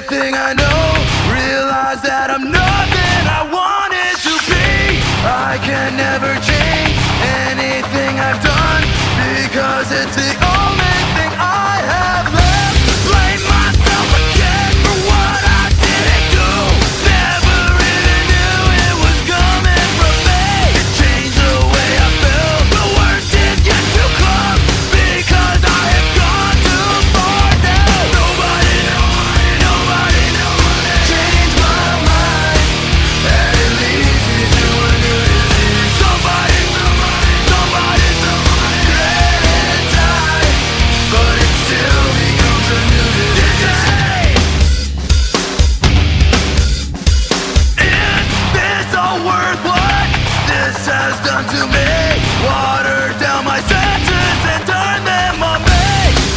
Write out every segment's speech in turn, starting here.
everything I know. Realize that I'm nothing I wanted to be. I can never change anything I've done, because it's the only thing I have left. Blame myself again for what I didn't do. Never even knew it was coming from me. It changed the way I felt. The worst is yet to come, because I have gone too far now. Nobody changed my mind, and it leads me to a new disease. Somebody let it die, but it still becomes a new disease. Is this all worth what this has done to me? Watered down my senses and turned them on me.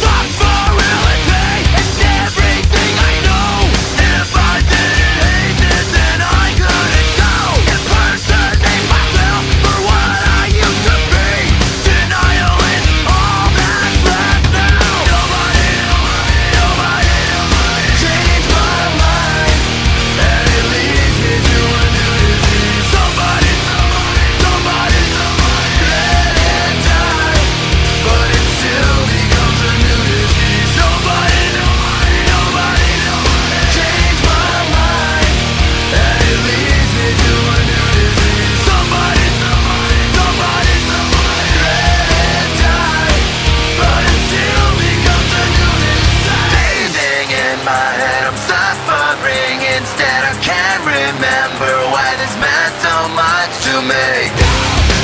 Fuck morality and everything I know. If I didn't hate it, then I couldn't go. Impersonate myself for what I used to be. Denial is all that's left now. Nobody changed my mind, and it leads me to a new disease. Somebody let it die, but it still becomes a new disease. Nobody changed my mind, and it leads me to a new disease. Somebody let it die, but it still becomes a new disease. Breathing in my head, I'm suffering instead. I can't remember why this meant so much to me.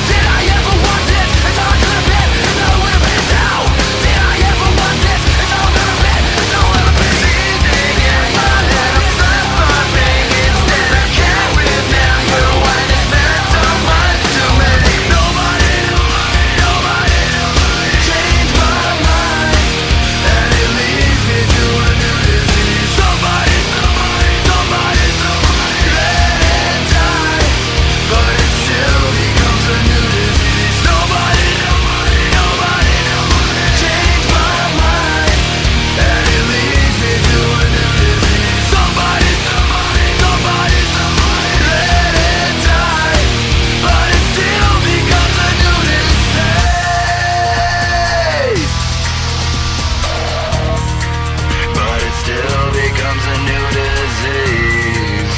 Did I ever want this? It's all I could have been. It's all I would have been now. Did I ever want this? It's all I could have been. It's all I'll ever be. Breathing in my head, I'm suffering instead. I can't remember why this meant so much to me. Nobody changed my mind, and it leads me to a new disease. Somebody let it die, but it still becomes a new disease. Nobody changed my mind, and it leads me to a new disease. Somebody let it die, but it still becomes a new disease. But it still becomes a new disease.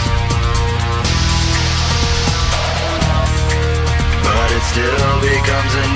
But it still becomes a